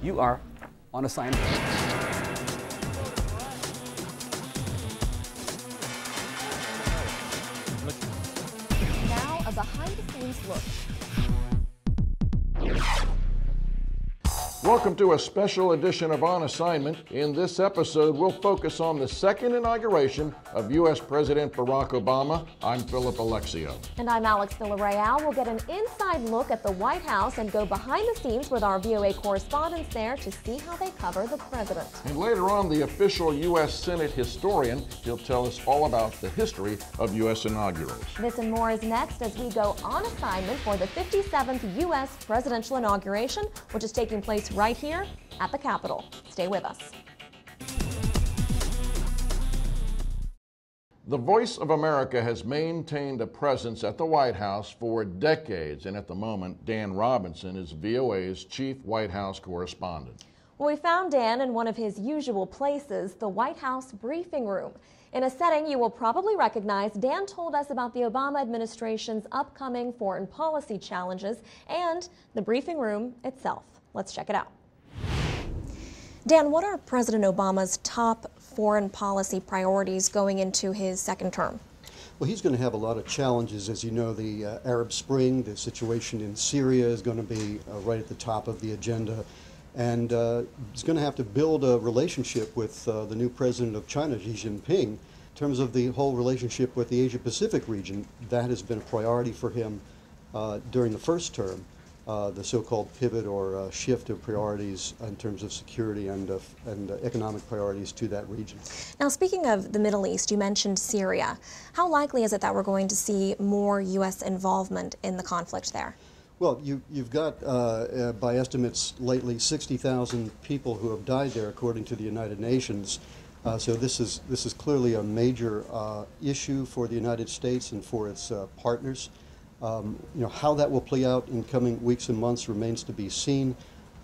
You are on assignment. Now, a behind-the-scenes look. Welcome to a special edition of On Assignment. In this episode, we'll focus on the second inauguration of U.S. President Barack Obama. I'm Philip Alexio. And I'm Alex Villarreal. We'll get an inside look at the White House and go behind the scenes with our VOA correspondents there to see how they cover the president. And later on, the official U.S. Senate historian, he'll tell us all about the history of U.S. inaugurals. This and more is next as we go on assignment for the 57th U.S. presidential inauguration, which is taking place right here at the Capitol. Stay with us. The Voice of America has maintained a presence at the White House for decades, and at the moment, Dan Robinson is VOA's chief White House correspondent. Well, we found Dan in one of his usual places, the White House briefing room. In a setting you will probably recognize, Dan told us about the Obama administration's upcoming foreign policy challenges and the briefing room itself. Let's check it out. Dan, what are President Obama's top foreign policy priorities going into his second term? Well, he's going to have a lot of challenges. As you know, the Arab Spring, the situation in Syria is going to be right at the top of the agenda. And he's going to have to build a relationship with the new president of China, Xi Jinping. In terms of the whole relationship with the Asia-Pacific region, that has been a priority for him during the first term. The so-called pivot or shift of priorities in terms of security and economic priorities to that region. Now, speaking of the Middle East, you mentioned Syria. How likely is it that we're going to see more U.S. involvement in the conflict there? Well, you've got, by estimates lately, 60,000 people who have died there, according to the United Nations. So this is clearly a major issue for the United States and for its partners. How that will play out in coming weeks and months remains to be seen.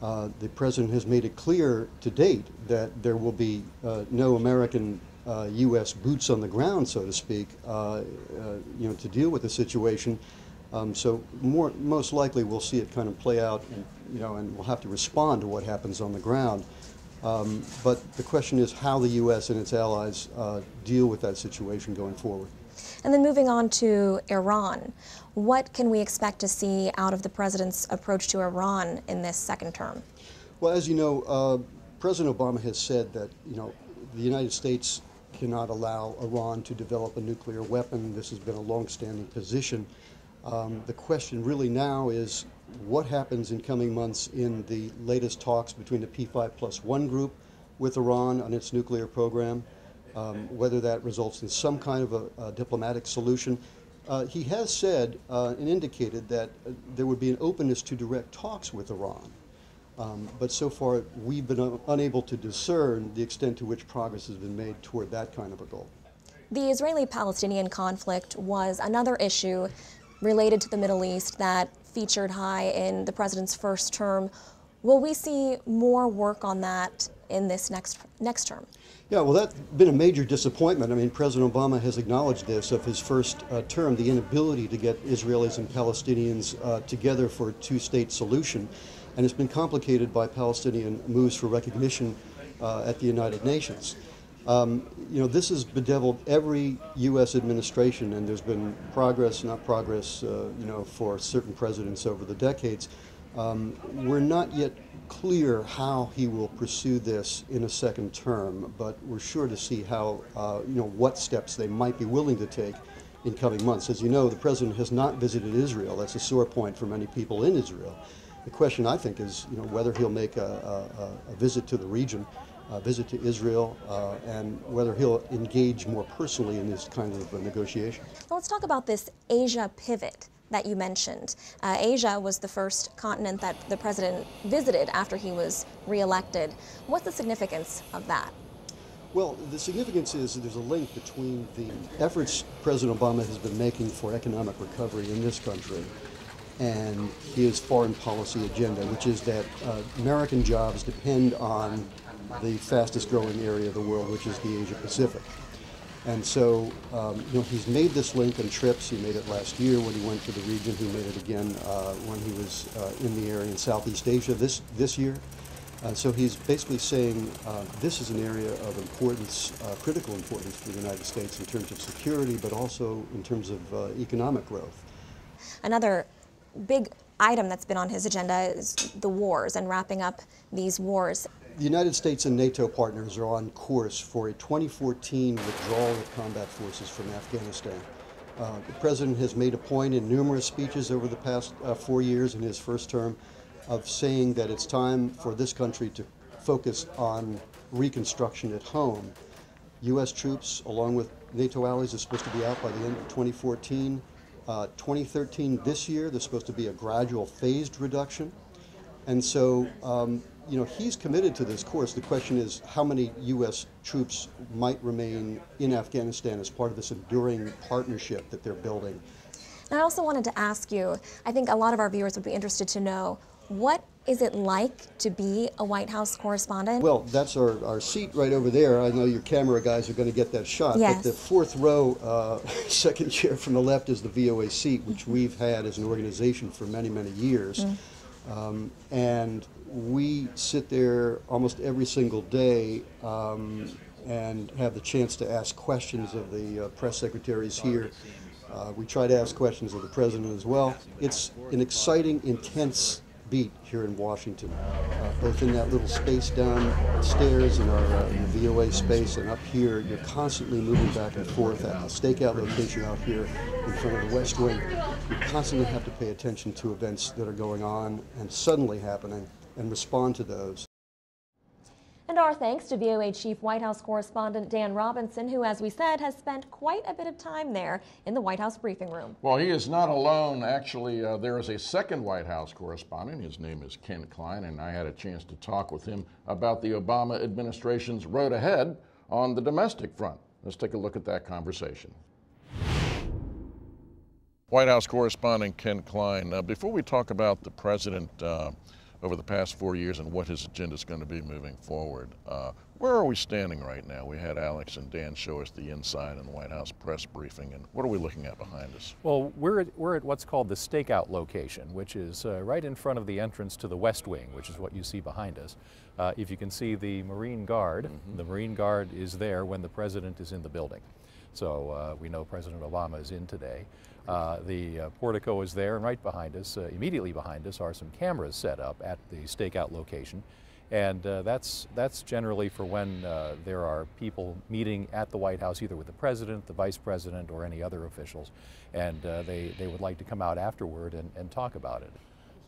The president has made it clear to date that there will be no American U.S. boots on the ground, so to speak, to deal with the situation. So most likely we'll see it kind of play out, and we'll have to respond to what happens on the ground. But the question is how the U.S. and its allies deal with that situation going forward. And then moving on to Iran, what can we expect to see out of the president's approach to Iran in this second term? Well, as you know, President Obama has said that, the United States cannot allow Iran to develop a nuclear weapon. This has been a long-standing position. The question really now is what happens in coming months in the latest talks between the P5+1 group with Iran on its nuclear program. Whether that results in some kind of a diplomatic solution. He has said and indicated that there would be an openness to direct talks with Iran. But so far, we've been unable to discern the extent to which progress has been made toward that kind of a goal. The Israeli-Palestinian conflict was another issue related to the Middle East that featured high in the president's first term. Will we see more work on that in this next term? Yeah, well, that's been a major disappointment. I mean, President Obama has acknowledged this of his first term, the inability to get Israelis and Palestinians together for a two-state solution. And it's been complicated by Palestinian moves for recognition at the United Nations. This has bedeviled every U.S. administration, and there's been progress, not progress, for certain presidents over the decades. We're not yet clear how he will pursue this in a second term, but we're sure to see how, what steps they might be willing to take in coming months. As you know, the president has not visited Israel. That's a sore point for many people in Israel. The question, I think, is, whether he'll make a visit to the region, a visit to Israel, and whether he'll engage more personally in this kind of negotiation. Now let's talk about this Asia pivot that you mentioned. Asia was the first continent that the president visited after he was reelected. What's the significance of that? Well, the significance is that there's a link between the efforts President Obama has been making for economic recovery in this country and his foreign policy agenda, which is that American jobs depend on the fastest growing area of the world, which is the Asia Pacific. And so, he's made this link on trips. He made it last year when he went to the region. He made it again when he was in the area in Southeast Asia this year. So he's basically saying this is an area of importance, critical importance for the United States in terms of security, but also in terms of economic growth. Another big item that's been on his agenda is the wars and wrapping up these wars. The United States and NATO partners are on course for a 2014 withdrawal of combat forces from Afghanistan. The President has made a point in numerous speeches over the past 4 years in his first term of saying that it's time for this country to focus on reconstruction at home. U.S. troops, along with NATO allies, are supposed to be out by the end of 2014. 2013, this year, there's supposed to be a gradual phased reduction. And so, you know, he's committed to this course. The question is how many U.S. troops might remain in Afghanistan as part of this enduring partnership that they're building. I also wanted to ask you, I think a lot of our viewers would be interested to know, what is it like to be a White House correspondent? Well, that's our seat right over there. I know your camera guys are going to get that shot. Yes. But the fourth row, second chair from the left is the VOA seat, which we've had as an organization for many, many years. And we sit there almost every single day and have the chance to ask questions of the press secretaries here. We try to ask questions of the President as well. It's an exciting, intense beat here in Washington, both in that little space downstairs in our VOA space and up here. You're constantly moving back and forth at the stakeout location out here in front of the West Wing. You constantly have to pay attention to events that are going on and suddenly happening and respond to those. And our thanks to VOA Chief White House Correspondent Dan Robinson, who, as we said, has spent quite a bit of time there in the White House briefing room. Well, he is not alone. Actually, there is a second White House correspondent. His name is Klein, and I had a chance to talk with him about the Obama administration's road ahead on the domestic front. Let's take a look at that conversation. White House correspondent Klein, before we talk about the president over the past 4 years and what his agenda is going to be moving forward, where are we standing right now? We had Alex and Dan show us the inside in the White House press briefing, and what are we looking at behind us? Well, we're at what's called the stakeout location, which is right in front of the entrance to the West Wing, which is what you see behind us. If you can see the Marine Guard, the Marine Guard is there when the President is in the building. So we know President Obama is in today. The portico is there, and right behind us, immediately behind us, are some cameras set up at the stakeout location. And that's generally for when there are people meeting at the White House, either with the President, the Vice President, or any other officials. And they would like to come out afterward and talk about it.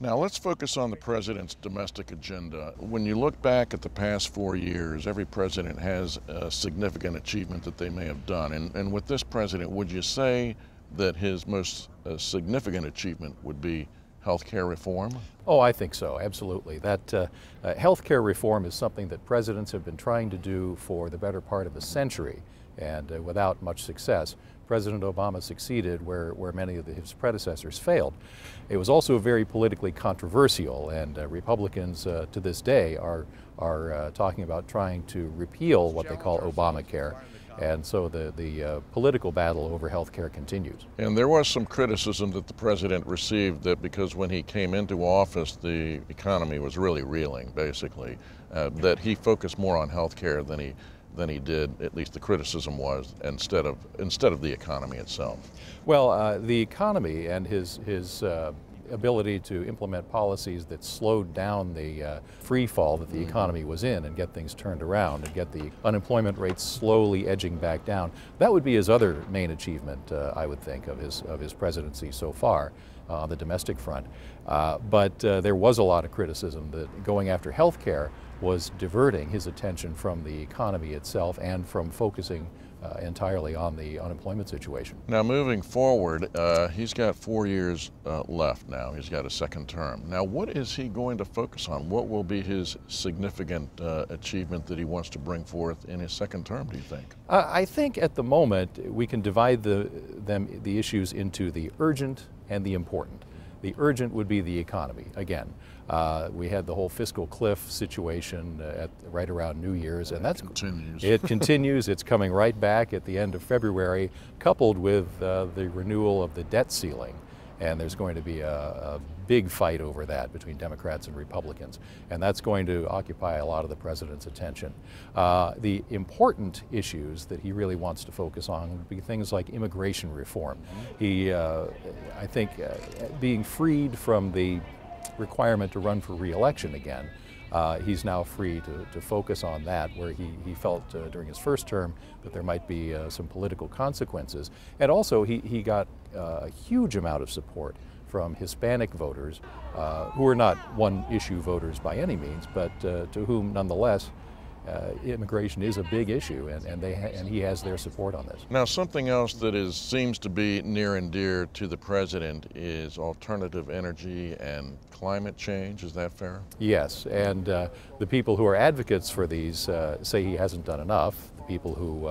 Now let's focus on the President's domestic agenda. When you look back at the past 4 years, every president has a significant achievement that they may have done. And with this president, would you say that his most significant achievement would be health care reform? Oh, I think so, absolutely. That health care reform is something that presidents have been trying to do for the better part of a century, and without much success. President Obama succeeded where many of his predecessors failed. It was also very politically controversial, and Republicans to this day are talking about trying to repeal what they call Obamacare. And so the political battle over health care continues. And there was some criticism that the president received that because when he came into office, the economy was really reeling, basically, that he focused more on health care than he did, at least the criticism was, instead of the economy itself. Well, the economy and his ability to implement policies that slowed down the free fall that the economy was in and get things turned around and get the unemployment rates slowly edging back down. That would be his other main achievement, I would think, of his presidency so far on the domestic front. But there was a lot of criticism that going after health care was diverting his attention from the economy itself and from focusing entirely on the unemployment situation. Now moving forward, he's got 4 years left now. He's got a second term. Now what is he going to focus on? What will be his significant achievement that he wants to bring forth in his second term, do you think? I think at the moment we can divide the issues into the urgent and the important. The urgent would be the economy, again. We had the whole fiscal cliff situation right around New Year's, and that continues. It continues. It's coming right back at the end of February, coupled with the renewal of the debt ceiling. and there's going to be a big fight over that between Democrats and Republicans, and that's going to occupy a lot of the president's attention. The important issues that he really wants to focus on would be things like immigration reform. He, I think, being freed from the requirement to run for re-election again, he's now free to focus on that, where he felt during his first term that there might be some political consequences. And also he got a huge amount of support from Hispanic voters, who are not one-issue voters by any means, but to whom nonetheless immigration is a big issue, and he has their support on this. Now, something else that seems to be near and dear to the president is alternative energy and climate change. Is that fair? Yes, and the people who are advocates for these say he hasn't done enough. The people who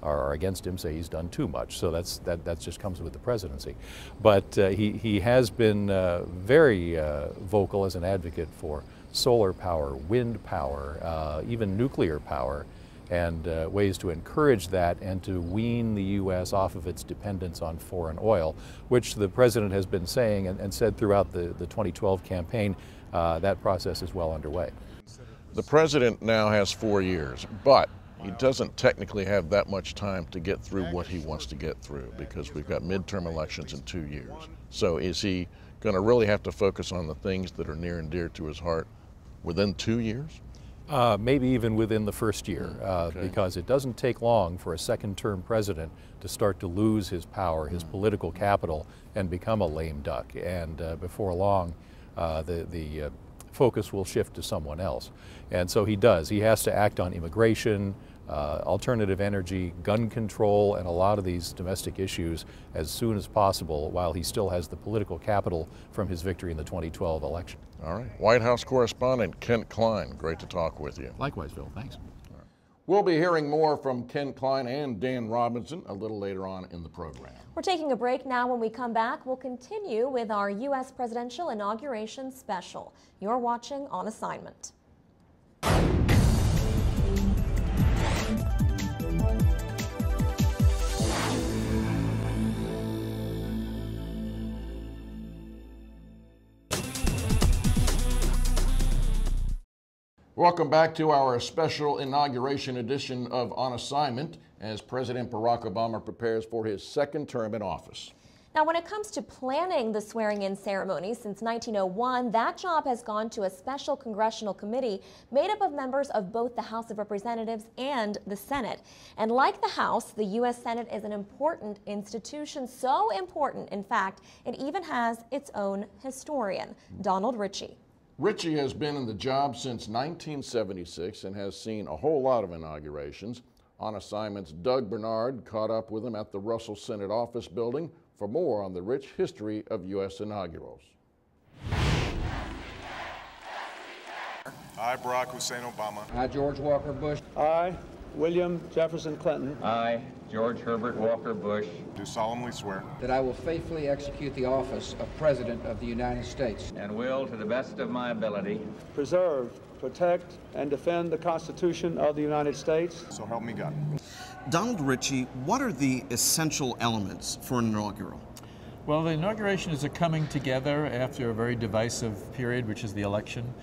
are against him say he's done too much. So that just comes with the presidency. But he has been very vocal as an advocate for solar power, wind power, even nuclear power, and ways to encourage that and to wean the U.S. off of its dependence on foreign oil, which the president has been saying and said throughout the 2012 campaign. That process is well underway. The president now has 4 years, but he doesn't technically have that much time to get through what he wants to get through, because we've got midterm elections in 2 years. So is he going to really have to focus on the things that are near and dear to his heart within 2 years? Maybe even within the first year, Okay. because it doesn't take long for a second-term president to start to lose his power, his political capital, and become a lame duck. And before long, the focus will shift to someone else. And so he does. He has to act on immigration, alternative energy, gun control, and a lot of these domestic issues as soon as possible, while he still has the political capital from his victory in the 2012 election. All right. White House correspondent Kent Klein, great to talk with you. Likewise, Bill. Thanks. We'll be hearing more from Kent Klein and Dan Robinson a little later on in the program. We're taking a break now. When we come back, we'll continue with our U.S. presidential inauguration special. You're watching On Assignment. Welcome back to our special inauguration edition of On Assignment as President Barack Obama prepares for his second term in office. Now, when it comes to planning the swearing-in ceremony since 1901, that job has gone to a special congressional committee made up of members of both the House of Representatives and the Senate. And like the House, the U.S. Senate is an important institution, so important, in fact, it even has its own historian, Donald Ritchie. Ritchie has been in the job since 1976 and has seen a whole lot of inaugurations. On Assignment's Doug Bernard caught up with him at the Russell Senate Office Building for more on the rich history of U.S. inaugurals. I, Barack Hussein Obama. I, George Walker Bush. I, William Jefferson Clinton. I, George Herbert Walker Bush. Do solemnly swear That I will faithfully execute the office of President of the United States. And will, to the best of my ability, Preserve, protect, and defend the Constitution of the United States. so help me God. Donald Ritchie, what are the essential elements for an inaugural? Well, the inauguration is a coming together after a very divisive period, which is the election,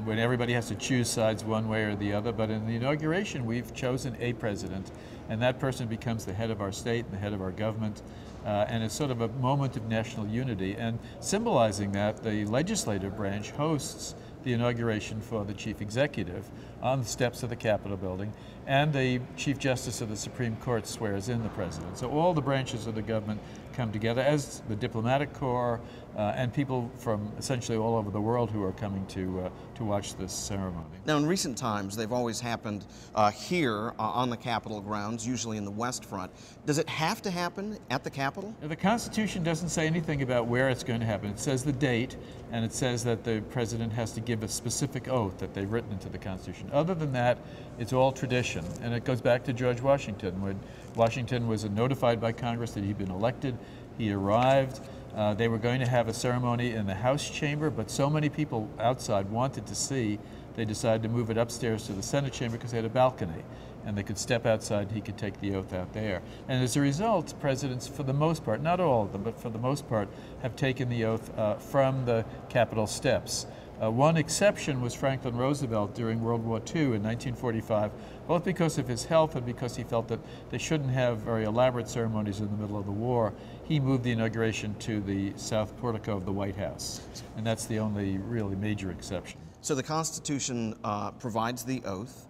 when everybody has to choose sides one way or the other. But in the inauguration, we've chosen a president, and that person becomes the head of our state and the head of our government. And it's sort of a moment of national unity. And symbolizing that, the legislative branch hosts the inauguration for the chief executive on the steps of the Capitol building, and the Chief Justice of the Supreme Court swears in the president. So all the branches of the government come together, as the diplomatic corps and people from essentially all over the world who are coming to watch this ceremony. Now, in recent times, they've always happened here on the Capitol grounds, usually in the West Front. Does it have to happen at the Capitol? The Constitution doesn't say anything about where it's going to happen. It says the date, and it says that the president has to give a specific oath that they've written into the Constitution. Other than that, it's all tradition, and it goes back to George Washington. When Washington was notified by Congress that he'd been elected, he arrived. They were going to have a ceremony in the House chamber, but so many people outside wanted to see they decided to move it upstairs to the Senate chamber because they had a balcony, and they could step outside and he could take the oath out there. And as a result, presidents, for the most part, not all of them, but for the most part, have taken the oath from the Capitol steps. One exception was Franklin Roosevelt during World War II in 1945, both because of his health and because he felt that they shouldn't have very elaborate ceremonies in the middle of the war. He moved the inauguration to the south portico of the White House, and that's the only really major exception. So the Constitution provides the oath.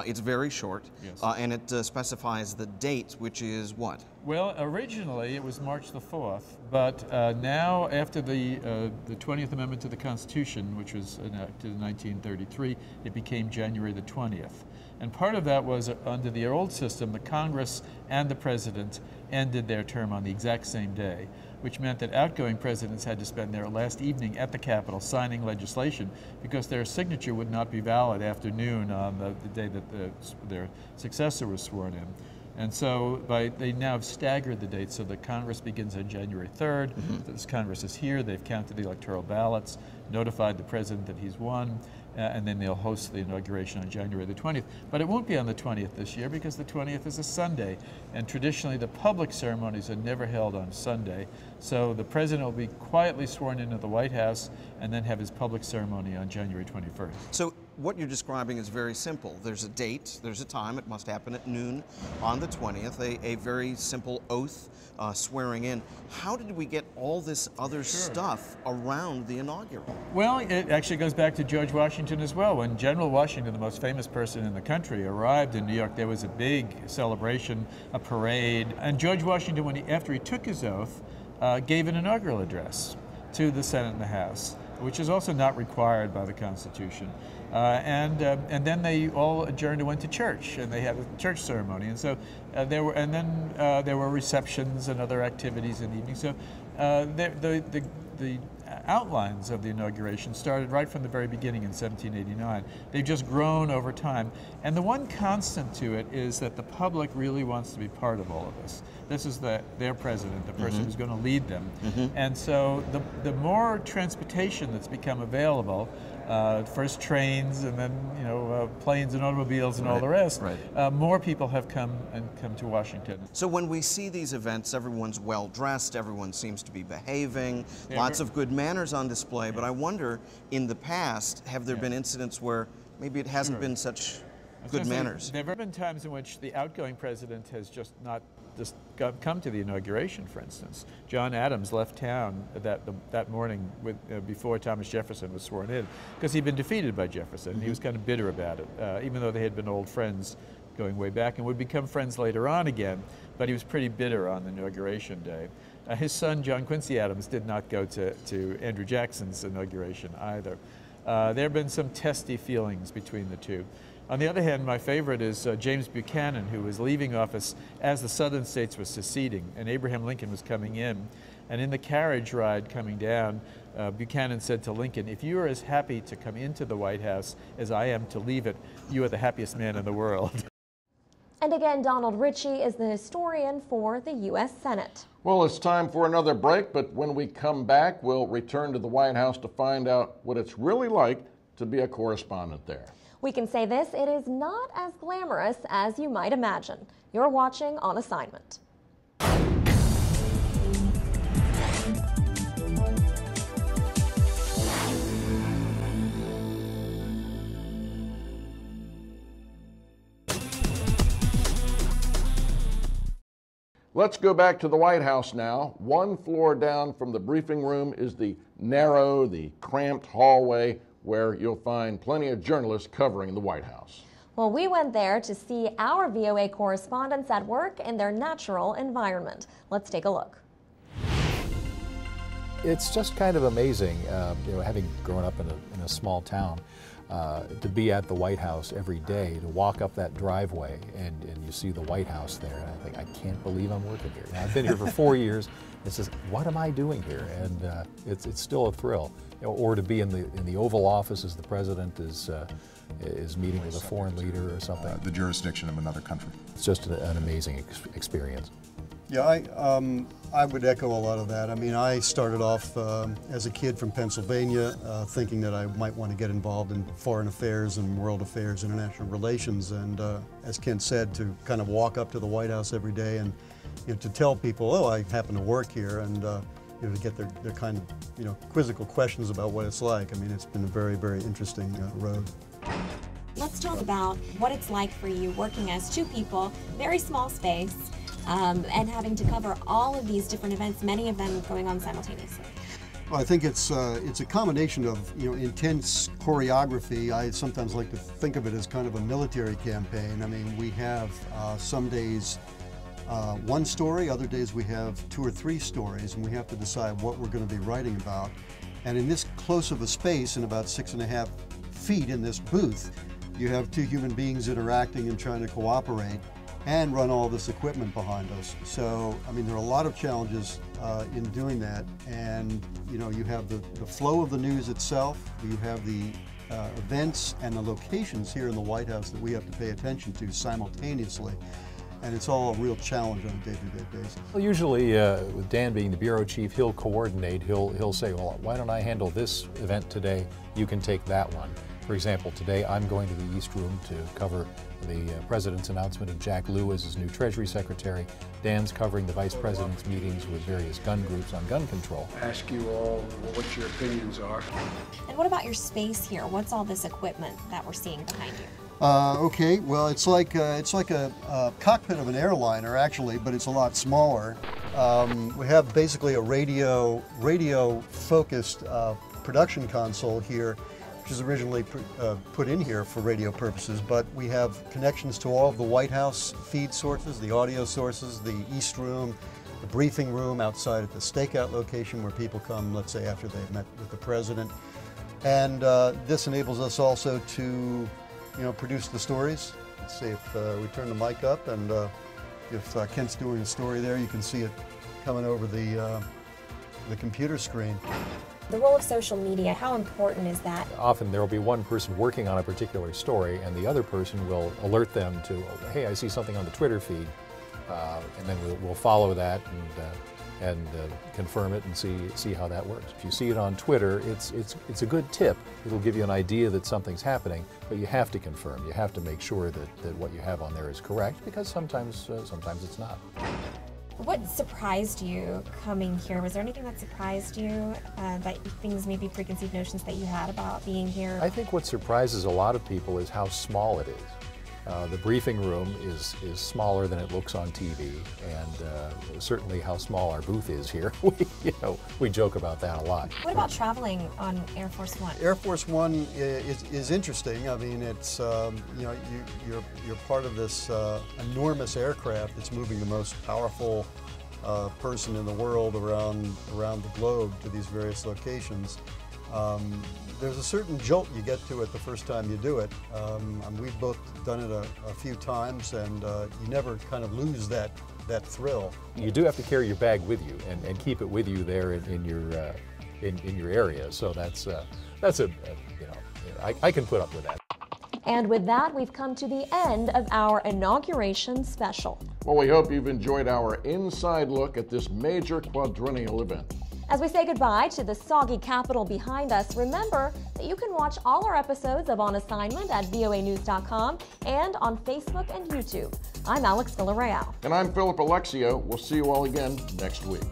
It's very short, yes. And it specifies the date, which is what? Well, originally it was March the 4th, but now after the 20th Amendment to the Constitution, which was enacted in 1933, it became January the 20th. And part of that was under the old system, the Congress and the President ended their term on the exact same day, which meant that outgoing presidents had to spend their last evening at the Capitol signing legislation because their signature would not be valid after noon on the day that their successor was sworn in. And so they now have staggered the dates so that Congress begins on January 3rd. This Congress is here, they've counted the electoral ballots, notified the president that he's won, and then they'll host the inauguration on January the 20th. But it won't be on the 20th this year because the 20th is a Sunday, and traditionally the public ceremonies are never held on Sunday. So the president will be quietly sworn into the White House and then have his public ceremony on January 21st. So what you're describing is very simple. There's a date, there's a time, it must happen at noon on the 20th, a very simple oath swearing in. How did we get all this other stuff around the inaugural? Well, it actually goes back to George Washington as well. When General Washington, the most famous person in the country, arrived in New York, there was a big celebration, a parade. And George Washington, after he took his oath, gave an inaugural address to the Senate and the House, which is also not required by the Constitution. And then they all adjourned and went to church, and they had a church ceremony. And so there were receptions and other activities in the evening. So the outlines of the inauguration started right from the very beginning in 1789. They've just grown over time. And the one constant to it is that the public really wants to be part of all of this. This is their president, the person who's going to lead them. And so the more transportation that's become available, first trains and then planes and automobiles and all the rest, more people have come to Washington. So when we see these events, everyone's well dressed, everyone seems to be behaving, lots of good manners on display, but I wonder, in the past, have there been incidents where maybe it hasn't been such good manners? There have been times in which the outgoing president has just not come to the inauguration, for instance. John Adams left town that morning before Thomas Jefferson was sworn in because he'd been defeated by Jefferson. He was kind of bitter about it, even though they had been old friends going way back and would become friends later on again, but he was pretty bitter on the inauguration day. His son, John Quincy Adams, did not go to Andrew Jackson's inauguration either. There have been some testy feelings between the two. On the other hand, my favorite is James Buchanan, who was leaving office as the Southern states were seceding, and Abraham Lincoln was coming in. And in the carriage ride coming down, Buchanan said to Lincoln, "If you are as happy to come into the White House as I am to leave it, you are the happiest man in the world." And again, Donald Ritchie is the historian for the U.S. Senate. Well, it's time for another break, but when we come back, we'll return to the White House to find out what it's really like to be a correspondent there. We can say this, it is not as glamorous as you might imagine. You're watching On Assignment. Let's go back to the White House now. One floor down from the briefing room is the narrow, the cramped hallway where you'll find plenty of journalists covering the White House. Well, we went there to see our VOA correspondents at work in their natural environment. Let's take a look. It's just kind of amazing, having grown up in a small town, to be at the White House every day, to walk up that driveway and you see the White House there. And I think, I can't believe I'm working here. Now, I've been here for 4 years. It's just, what am I doing here? And it's still a thrill. Or to be in the Oval Office as the president is meeting with a foreign leader or something. The jurisdiction of another country. It's just an amazing experience. Yeah, I would echo a lot of that. I mean, I started off as a kid from Pennsylvania thinking that I might want to get involved in foreign affairs and world affairs, international relations, and as Kent said, to kind of walk up to the White House every day and to tell people, oh, I happen to work here, and to get their kind of quizzical questions about what it's like. I mean, it's been a very, very interesting road. Let's talk about what it's like for you working as two people, very small space, and having to cover all of these different events, many of them going on simultaneously. Well, I think it's a combination of intense choreography. I sometimes like to think of it as kind of a military campaign. I mean, we have some days one story, other days we have 2 or 3 stories, and we have to decide what we're going to be writing about. And in this close of a space, in about 6.5 feet in this booth, you have 2 human beings interacting and trying to cooperate and run all this equipment behind us. So, I mean, there are a lot of challenges in doing that. And, you have the flow of the news itself, you have the events and the locations here in the White House that we have to pay attention to simultaneously. And it's all a real challenge on a day-to-day basis. Well, usually, with Dan being the bureau chief, he'll coordinate. He'll say, well, why don't I handle this event today? You can take that one. For example, today I'm going to the East Room to cover the President's announcement of Jack Lew as his new Treasury Secretary. Dan's covering the Vice President's meetings with various gun groups on gun control. Ask you all what your opinions are. And what about your space here? What's all this equipment that we're seeing behind you? Okay, well, it's like a cockpit of an airliner, actually, but it's a lot smaller. We have basically a radio-focused production console here, which was originally put in here for radio purposes, but we have connections to all of the White House feed sources, the audio sources, the East Room, the briefing room outside at the stakeout location where people come, let's say, after they've met with the President. And this enables us also to produce the stories. Let's see if we turn the mic up, and if Kent's doing a story there, you can see it coming over the computer screen. The role of social media, how important is that? Often there will be one person working on a particular story, and the other person will alert them to, hey, I see something on the Twitter feed, and then we'll follow that and confirm it and see how that works. If you see it on Twitter, it's a good tip. It'll give you an idea that something's happening, but you have to confirm. You have to make sure that what you have on there is correct, because sometimes it's not. What surprised you coming here? Was there anything that surprised you, things, maybe preconceived notions that you had about being here? I think what surprises a lot of people is how small it is. The briefing room is smaller than it looks on TV, and certainly how small our booth is here. We joke about that a lot. What about traveling on Air Force One? Air Force One is interesting. I mean, it's you're part of this enormous aircraft that's moving the most powerful person in the world around the globe to these various locations. There's a certain jolt you get to it the first time you do it. We've both done it a few times, and you never kind of lose that thrill. You do have to carry your bag with you and keep it with you there in your area. So I can put up with that. And with that, we've come to the end of our inauguration special. Well, we hope you've enjoyed our inside look at this major quadrennial event. As we say goodbye to the soggy Capitol behind us, remember that you can watch all our episodes of On Assignment at voanews.com and on Facebook and YouTube. I'm Alex Villarreal. And I'm Philip Alexio. We'll see you all again next week.